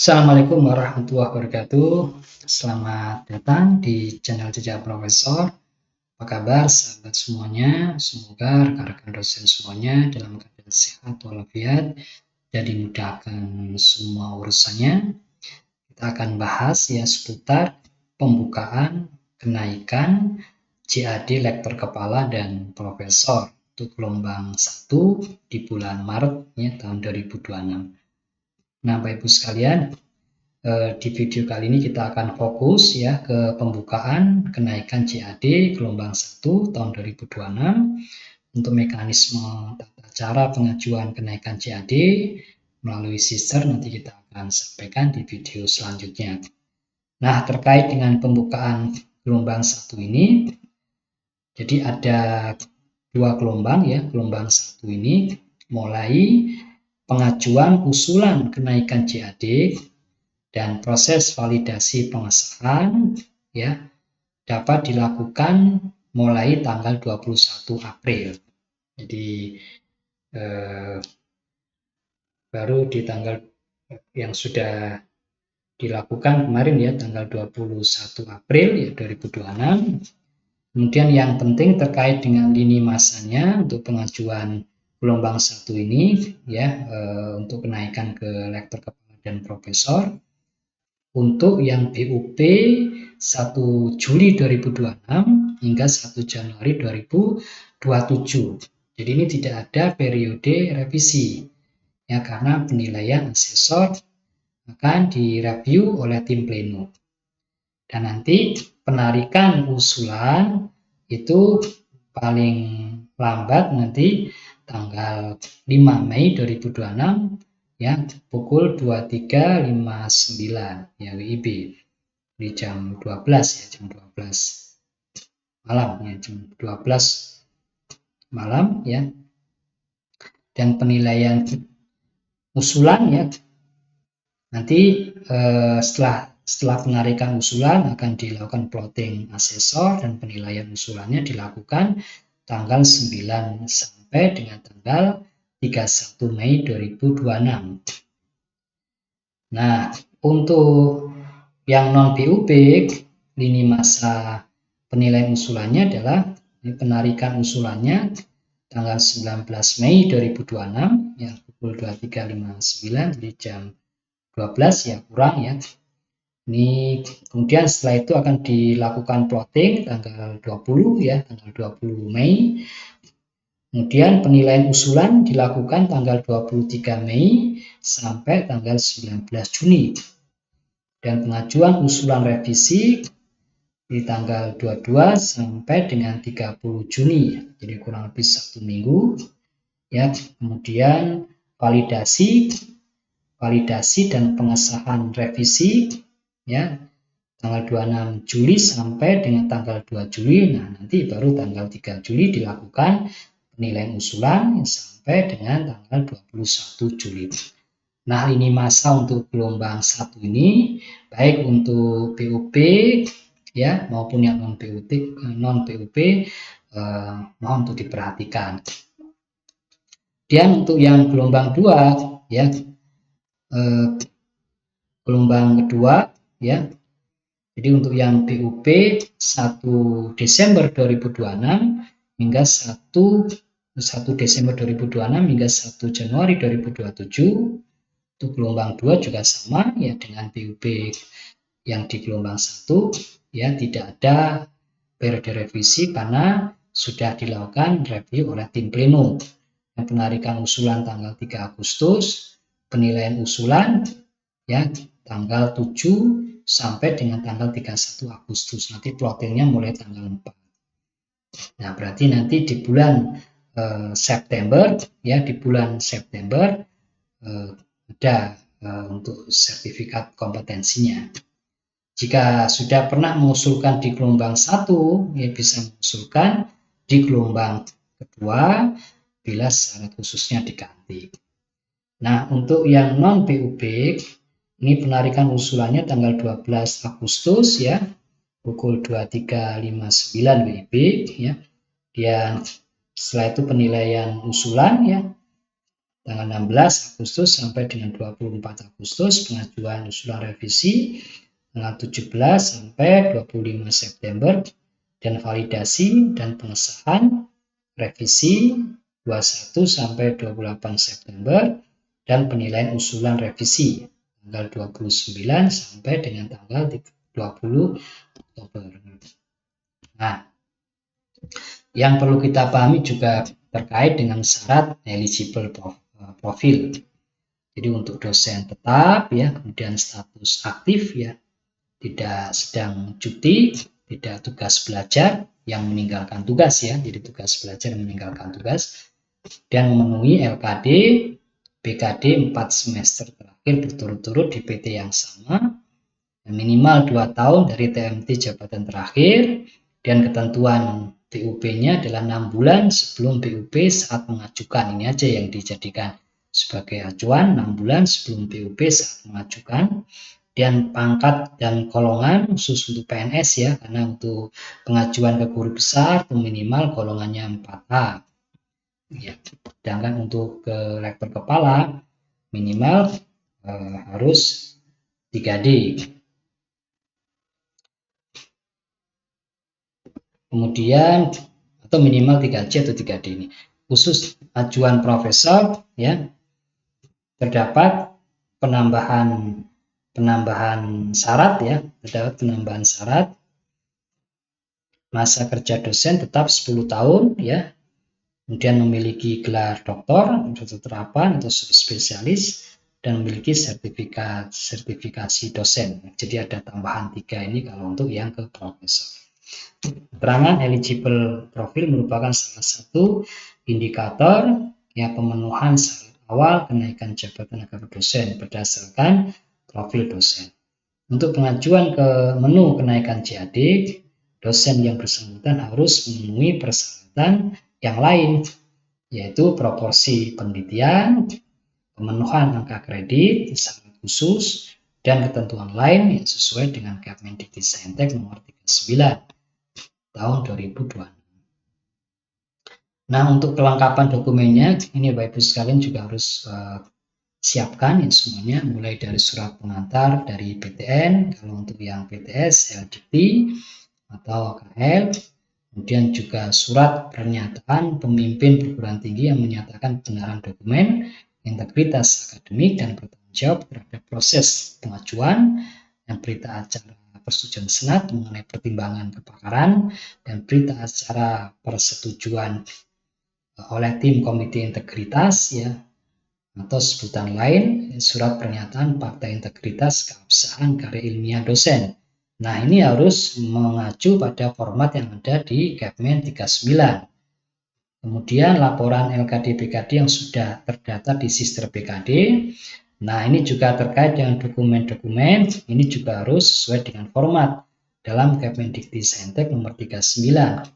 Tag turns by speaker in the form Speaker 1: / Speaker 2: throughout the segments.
Speaker 1: Assalamualaikum warahmatullahi wabarakatuh. Selamat datang di channel Jejak Profesor. Apa kabar sahabat semuanya? Semoga rekan-rekan dosen semuanya dalam keadaan sehat walafiat dan dimudahkan semua urusannya. Kita akan bahas ya seputar pembukaan kenaikan JAD lektor kepala dan profesor untuk gelombang 1 di bulan Maret ya, tahun 2026. Nah, Bapak Ibu sekalian, di video kali ini kita akan fokus ya ke pembukaan kenaikan JAD gelombang 1 tahun 2026. Untuk mekanisme tata cara pengajuan kenaikan JAD melalui sister nanti kita akan sampaikan di video selanjutnya. Nah, terkait dengan pembukaan gelombang 1 ini, jadi ada dua gelombang ya. Gelombang 1 ini mulai pengajuan usulan kenaikan JAD dan proses validasi pengesahan ya dapat dilakukan mulai tanggal 21 April. Jadi baru di tanggal yang sudah dilakukan kemarin ya tanggal 21 April ya 2026. Kemudian yang penting terkait dengan lini masanya untuk pengajuan gelombang 1 ini ya untuk kenaikan ke lektor kepala dan profesor. Untuk yang BUP 1 Juli 2026 hingga 1 Januari 2027. Jadi ini tidak ada periode revisi ya karena penilaian asesor akan direview oleh tim pleno. Dan nanti penarikan usulan itu paling lambat nanti tanggal 5 Mei 2026 ya pukul 23.59 ya WIB di jam 12 ya jam 12 malam ya jam 12 malam ya. Dan penilaian usulan ya nanti setelah penarikan usulan akan dilakukan plotting asesor dan penilaian usulannya dilakukan tanggal 9 sampai dengan tanggal 31 Mei 2026. Nah, untuk yang non BUP lini masa penilaian usulannya adalah penarikan usulannya tanggal 19 Mei 2026 ya pukul 23.59 di jam 12 ya kurang ya. Ini kemudian setelah itu akan dilakukan plotting tanggal 20 ya tanggal 20 Mei. Kemudian penilaian usulan dilakukan tanggal 23 Mei sampai tanggal 19 Juni. Dan pengajuan usulan revisi di tanggal 22 sampai dengan 30 Juni. Jadi kurang lebih 1 minggu. Ya, kemudian validasi dan pengesahan revisi ya tanggal 26 Juli sampai dengan tanggal 2 Juli. Nah, nanti baru tanggal 3 Juli dilakukan penilaian usulan sampai dengan tanggal 21 Juli. Nah, ini masa untuk gelombang 1 ini baik untuk BUP ya maupun yang non BUP mohon untuk diperhatikan. Dan untuk yang gelombang 2 ya gelombang kedua ya. Jadi untuk yang BUP 1 Desember 2026 hingga 1 Desember 2026 hingga 1 Januari 2027. Untuk gelombang 2 juga sama ya dengan BUP yang di gelombang 1 ya tidak ada periode revisi karena sudah dilakukan review oleh tim pleno. Penarikan usulan tanggal 3 Agustus, penilaian usulan ya tanggal 7 sampai dengan tanggal 31 Agustus. Nanti plottingnya mulai tanggal 4. Nah, berarti nanti di bulan September ya di bulan September ada untuk sertifikat kompetensinya. Jika sudah pernah mengusulkan di gelombang 1 ya bisa mengusulkan di gelombang kedua bila syarat khususnya diganti. Nah, untuk yang non BUP ini penarikan usulannya tanggal 12 Agustus ya pukul 23.59 WIB ya. Dan setelah itu penilaian usulan ya tanggal 16 Agustus sampai dengan 24 Agustus, pengajuan usulan revisi tanggal 17 sampai 25 September, dan validasi dan pengesahan revisi 21 sampai 28 September, dan penilaian usulan revisi tanggal 29 sampai dengan tanggal 20 Oktober. Nah, yang perlu kita pahami juga terkait dengan syarat eligible profil. Jadi untuk dosen tetap ya, kemudian status aktif ya, tidak sedang cuti, tidak tugas belajar yang meninggalkan tugas ya, jadi tugas belajar yang meninggalkan tugas, dan memenuhi LKD BKD 4 semester terakhir berturut-turut di PT yang sama, minimal 2 tahun dari TMT jabatan terakhir, dan ketentuan PUP-nya adalah 6 bulan sebelum PUP saat mengajukan. Ini aja yang dijadikan sebagai acuan, 6 bulan sebelum PUP saat mengajukan. Dan pangkat dan golongan khusus untuk PNS ya, karena untuk pengajuan ke guru besar itu minimal golongannya 4A ya. Sedangkan untuk ke rektor kepala minimal harus 3D. Kemudian atau minimal 3C atau 3D ini. Khusus ajuan profesor ya, terdapat penambahan syarat ya, terdapat penambahan syarat. Masa kerja dosen tetap 10 tahun ya. Kemudian memiliki gelar doktor terapan atau spesialis, dan memiliki sertifikasi dosen. Jadi ada tambahan 3 ini kalau untuk yang ke profesor. Keterangan eligible profil merupakan salah satu indikator ya pemenuhan syarat awal kenaikan jabatan akademik dosen berdasarkan profil dosen. Untuk pengajuan ke menu kenaikan JAD, dosen yang bersangkutan harus memenuhi persyaratan yang lain, yaitu proporsi penelitian, pemenuhan angka kredit, syarat khusus, dan ketentuan lain yang sesuai dengan Kemendikbudristek nomor 39 tahun 2020. Nah, untuk kelengkapan dokumennya, ini Bapak Ibu sekalian juga harus siapkan ya semuanya, mulai dari surat pengantar dari PTN, kalau untuk yang PTS, LDP, atau KL, kemudian juga surat pernyataan pemimpin perguruan tinggi yang menyatakan kebenaran dokumen, integritas akademik, dan bertanggung jawab terhadap proses pengajuan, dan berita acara persetujuan senat mengenai pertimbangan kepakaran, dan berita acara persetujuan oleh tim komite integritas ya, atau sebutan lain surat pernyataan fakta integritas keabsahan karya ilmiah dosen. Nah, ini harus mengacu pada format yang ada di Kepmen 39. Kemudian laporan LKD BKD yang sudah terdata di Sister BKD. Nah, ini juga terkait dengan dokumen-dokumen, ini juga harus sesuai dengan format dalam Kemendikbudristek nomor 39.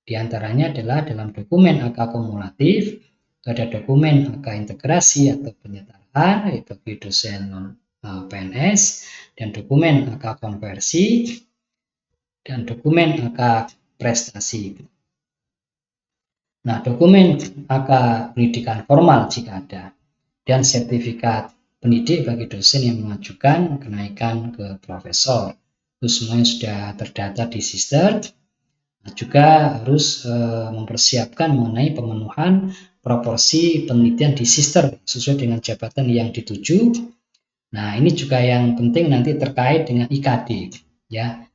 Speaker 1: Di antaranya adalah dalam dokumen AK kumulatif, ada dokumen AK integrasi atau penyetaraan bagi dosen non PNS, dan dokumen AK konversi, dan dokumen AK prestasi. Nah, dokumen AK pendidikan formal jika ada, dan sertifikat pendidik bagi dosen yang mengajukan kenaikan ke profesor. Itu semuanya sudah terdata di Sister. Nah, juga harus mempersiapkan mengenai pemenuhan proporsi penelitian di Sister sesuai dengan jabatan yang dituju. Nah, ini juga yang penting nanti terkait dengan IKD ya.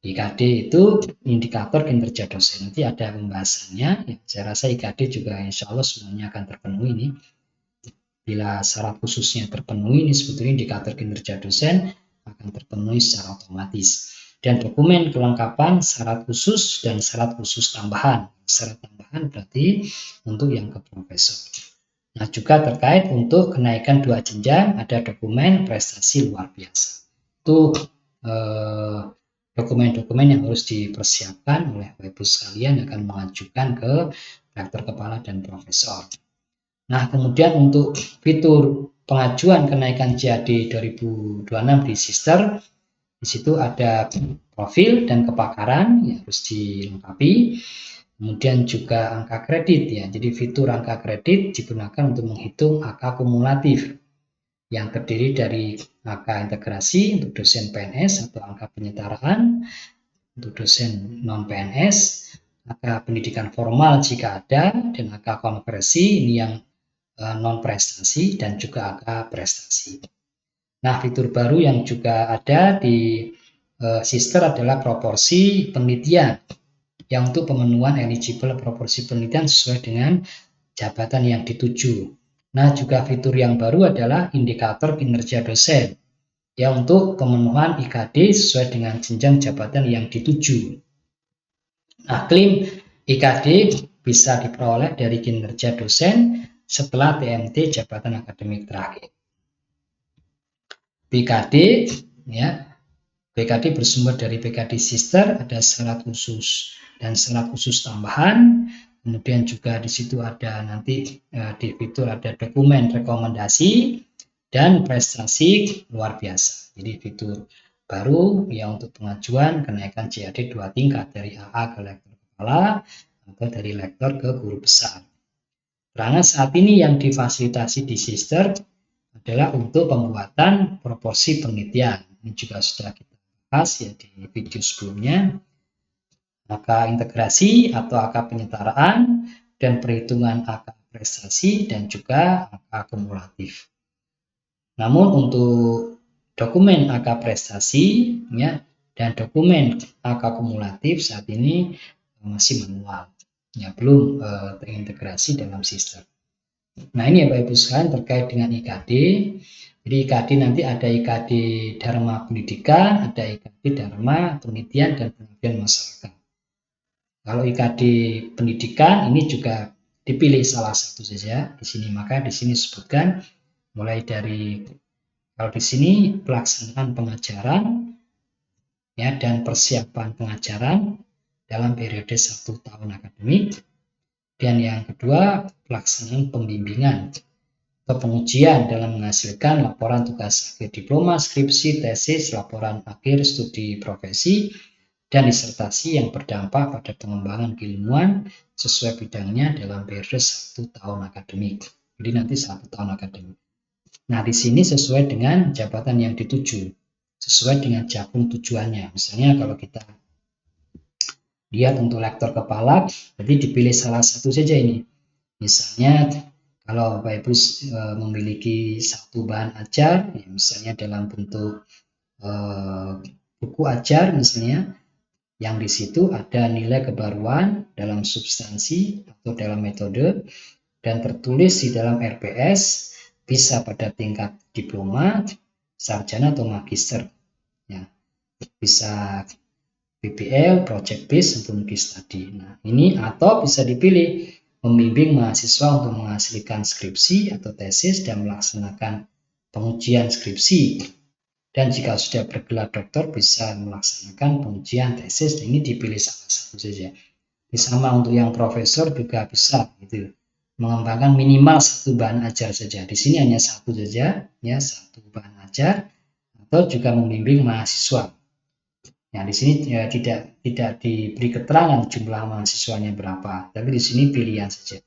Speaker 1: IKD itu indikator kinerja dosen, nanti ada pembahasannya ya. Saya rasa IKD juga insya Allah semuanya akan terpenuhi ini. Bila syarat khususnya terpenuhi, ini sebetulnya indikator kinerja dosen akan terpenuhi secara otomatis. Dan dokumen kelengkapan syarat khusus dan syarat khusus tambahan. Syarat tambahan berarti untuk yang ke profesor. Nah, juga terkait untuk kenaikan 2 jenjang ada dokumen prestasi luar biasa. Itu dokumen-dokumen yang harus dipersiapkan oleh Bapak Ibu sekalian yang akan mengajukan ke rektor kepala dan profesor. Nah, kemudian untuk fitur pengajuan kenaikan JAD 2026 di Sister, di situ ada profil dan kepakaran yang harus dilengkapi. Kemudian juga angka kredit ya. Jadi fitur angka kredit digunakan untuk menghitung angka kumulatif yang terdiri dari angka integrasi untuk dosen PNS atau angka penyetaraan untuk dosen non PNS, angka pendidikan formal jika ada, dan angka konversi ini yang non prestasi dan juga angka prestasi. Nah, fitur baru yang juga ada di Sister adalah proporsi penelitian yang untuk pemenuhan eligible proporsi penelitian sesuai dengan jabatan yang dituju. Nah, juga fitur yang baru adalah indikator kinerja dosen yang untuk pemenuhan IKD sesuai dengan jenjang jabatan yang dituju. Nah, klaim IKD bisa diperoleh dari kinerja dosen setelah TMT jabatan akademik terakhir. BKD ya, BKD bersumber dari BKD Sister, ada syarat khusus dan syarat khusus tambahan. Kemudian juga di situ ada nanti di fitur ada dokumen rekomendasi dan prestasi luar biasa. Jadi fitur baru yang untuk pengajuan kenaikan CAD 2 tingkat dari AA ke lektor kepala atau dari lektor ke guru besar. Karena saat ini yang difasilitasi di Sister adalah untuk pembuatan proporsi penelitian. Ini juga sudah kita bahas ya di video sebelumnya. Angka integrasi atau angka penyetaraan dan perhitungan angka prestasi dan juga angka kumulatif. Namun untuk dokumen angka prestasi ya dan dokumen angka kumulatif saat ini masih manual, ya belum terintegrasi dalam sistem. Nah, ini ya Bapak Ibu sekalian terkait dengan IKD. Jadi IKD nanti ada IKD Dharma Pendidikan, ada IKD Dharma Penelitian dan Pengabdian Masyarakat. Kalau IKD Pendidikan ini juga dipilih salah satu saja di sini, maka di sini disebutkan mulai dari kalau di sini pelaksanaan pengajaran ya dan persiapan pengajaran dalam periode 1 tahun akademik. Dan yang kedua, pelaksanaan pembimbingan atau pengujian dalam menghasilkan laporan tugas akhir diploma, skripsi, tesis, laporan akhir studi profesi, dan disertasi yang berdampak pada pengembangan keilmuan sesuai bidangnya dalam periode 1 tahun akademik. Jadi nanti 1 tahun akademik. Nah, di sini sesuai dengan jabatan yang dituju, sesuai dengan jakun tujuannya. Misalnya kalau kita lihat untuk lektor kepala, jadi dipilih salah satu saja ini. Misalnya kalau Bapak Ibu memiliki satu bahan ajar, ya misalnya dalam bentuk buku ajar misalnya, yang di situ ada nilai kebaruan dalam substansi atau dalam metode dan tertulis di dalam RPS, bisa pada tingkat diploma, sarjana atau magister, ya bisa PBL, project based untuk case study. Nah, ini atau bisa dipilih membimbing mahasiswa untuk menghasilkan skripsi atau tesis dan melaksanakan pengujian skripsi. Dan jika sudah bergelar doktor bisa melaksanakan pengujian tesis, dan ini dipilih salah satu saja. Sama untuk yang profesor juga bisa gitu. Mengembangkan minimal satu bahan ajar saja. Di sini hanya satu saja, ya satu bahan ajar, atau juga membimbing mahasiswa. Nah, di sini ya, tidak diberi keterangan jumlah mahasiswanya berapa, tapi di sini pilihan saja.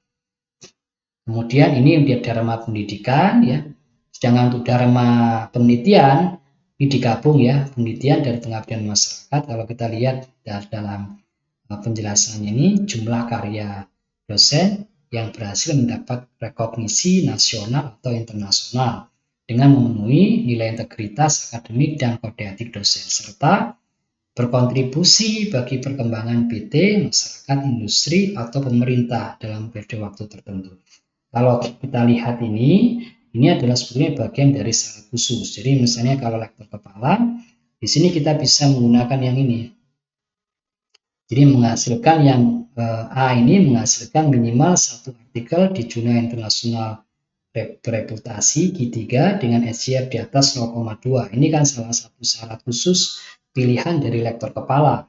Speaker 1: Kemudian ini dia Dharma Pendidikan ya. Sedangkan untuk Dharma Penelitian ini digabung ya, penelitian dari pengabdian masyarakat. Kalau kita lihat dalam penjelasannya ini jumlah karya dosen yang berhasil mendapat rekognisi nasional atau internasional dengan memenuhi nilai integritas akademik dan kode etik dosen serta berkontribusi bagi perkembangan PT, masyarakat, industri, atau pemerintah dalam periode waktu tertentu. Kalau kita lihat ini adalah sebetulnya bagian dari syarat khusus. Jadi misalnya kalau lektor kepala, di sini kita bisa menggunakan yang ini. Jadi menghasilkan yang A ini menghasilkan minimal satu artikel di jurnal internasional bereputasi Q3 dengan SJR di atas 0,2. Ini kan salah satu syarat khusus pilihan dari lektor kepala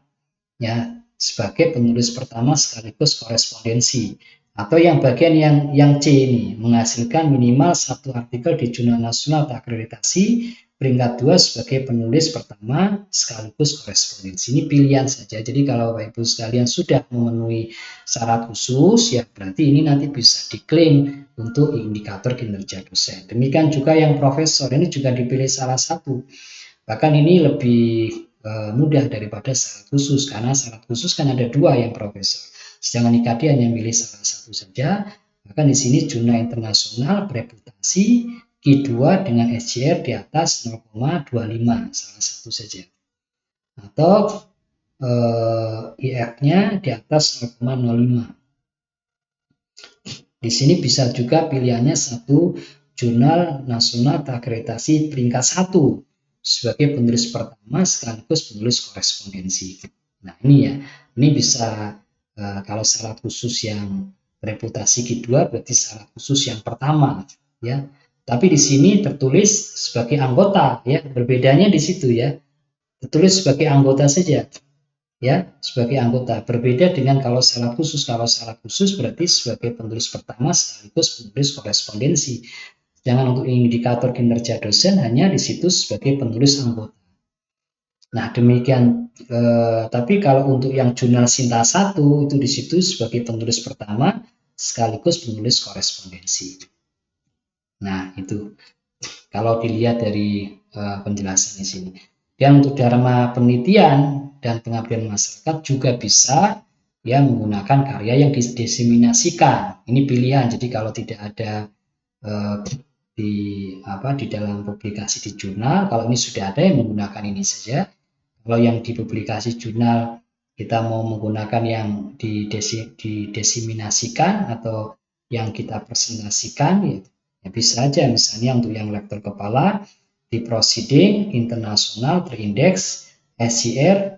Speaker 1: ya sebagai penulis pertama sekaligus korespondensi, atau yang bagian yang C ini menghasilkan minimal satu artikel di jurnal nasional terakreditasi peringkat 2 sebagai penulis pertama sekaligus korespondensi. Ini pilihan saja. Jadi kalau Bapak Ibu sekalian sudah memenuhi syarat khusus, ya berarti ini nanti bisa diklaim untuk indikator kinerja dosen. Demikian juga yang profesor, ini juga dipilih salah satu. Bahkan ini lebih mudah daripada syarat khusus, karena syarat khusus kan ada 2 yang profesor. Sedangkan IKD hanya milih salah satu saja. Bahkan di sini jurnal internasional bereputasi Q2 dengan SCR di atas 0,25, salah satu saja. Atau IF-nya di atas 0,05. Di sini bisa juga pilihannya satu jurnal nasional terakreditasi peringkat 1 sebagai penulis pertama sekaligus penulis korespondensi. Nah ini ya, ini bisa kalau syarat khusus yang reputasi Q2 berarti syarat khusus yang pertama ya. Tapi di sini tertulis sebagai anggota ya, berbedanya di situ ya. Tertulis sebagai anggota saja ya, sebagai anggota. Berbeda dengan kalau syarat khusus. Kalau syarat khusus berarti sebagai penulis pertama sekaligus penulis korespondensi. Jangan untuk indikator kinerja dosen hanya di situ sebagai penulis anggota. Nah, demikian. Tapi kalau untuk yang jurnal Sinta 1 itu di situ sebagai penulis pertama sekaligus penulis korespondensi. Nah, itu kalau dilihat dari penjelasan di sini. Dan untuk dharma penelitian dan pengabdian masyarakat juga bisa ya menggunakan karya yang didiseminasikan. Ini pilihan. Jadi kalau tidak ada di dalam publikasi di jurnal, kalau ini sudah ada yang menggunakan ini saja. Kalau yang dipublikasi jurnal kita mau menggunakan yang didiseminasikan atau yang kita presentasikan, ya bisa aja. Misalnya untuk yang lektor kepala di Proceeding Internasional Terindeks SCR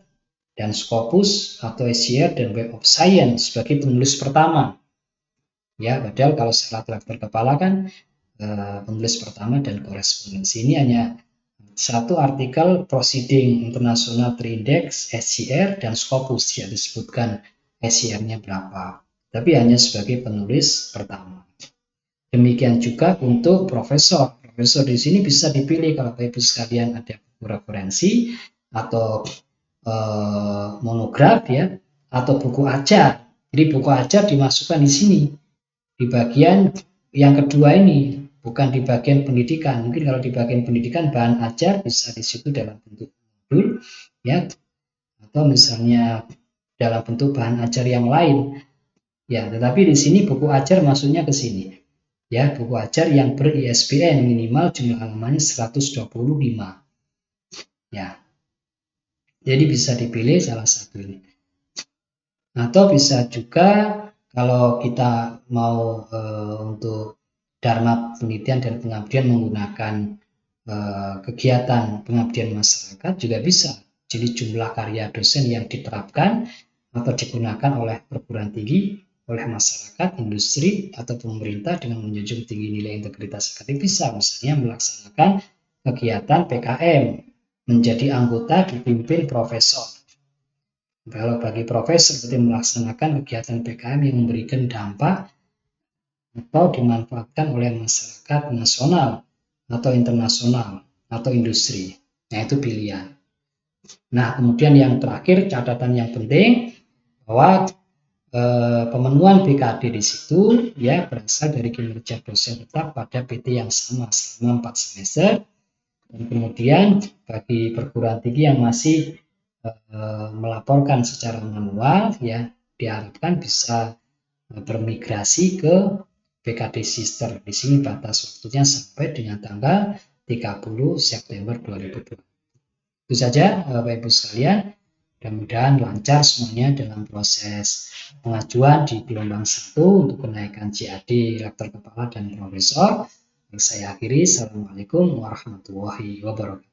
Speaker 1: dan Scopus atau SCR dan Web of Science sebagai penulis pertama. Ya, padahal kalau syarat lektor kepala kan penulis pertama dan korespondensi. Ini hanya satu artikel Proceeding Internasional Terindeks SCR dan Scopus, ya disebutkan SCR-nya berapa, tapi hanya sebagai penulis pertama. Demikian juga untuk profesor. Profesor di sini bisa dipilih kalau Bapak Ibu sekalian ada buku referensi atau monograf ya, atau buku ajar. Jadi buku ajar dimasukkan di sini di bagian yang kedua ini, bukan di bagian pendidikan. Mungkin kalau di bagian pendidikan bahan ajar bisa di situ dalam bentuk modul ya, atau misalnya dalam bentuk bahan ajar yang lain. Ya, tetapi di sini buku ajar masuknya ke sini. Ya, buku ajar yang ber-ISBN minimal jumlah halamannya 125. Ya. Jadi bisa dipilih salah satu ini. Atau bisa juga kalau kita mau untuk dharma penelitian dan pengabdian menggunakan kegiatan pengabdian masyarakat juga bisa. Jadi jumlah karya dosen yang diterapkan atau digunakan oleh perguruan tinggi, oleh masyarakat, industri, atau pemerintah dengan menjunjung tinggi nilai integritas akademik bisa. Misalnya melaksanakan kegiatan PKM, menjadi anggota dipimpin profesor. Kalau bagi profesor berarti melaksanakan kegiatan PKM yang memberikan dampak atau dimanfaatkan oleh masyarakat nasional atau internasional atau industri. Nah, itu pilihan. Nah, kemudian yang terakhir catatan yang penting bahwa pemenuhan BKD di situ ya berasal dari kinerja dosen tetap pada PT yang sama selama 4 semester. Dan kemudian bagi perguruan tinggi yang masih melaporkan secara manual ya diharapkan bisa bermigrasi ke BKD Sister. Di sini batas waktunya sampai dengan tanggal 30 September 2020. Itu saja Bapak Ibu sekalian. Mudah-mudahan lancar semuanya dalam proses pengajuan di gelombang 1 untuk kenaikan JAD lektor kepala dan profesor. Saya akhiri. Assalamualaikum warahmatullahi wabarakatuh.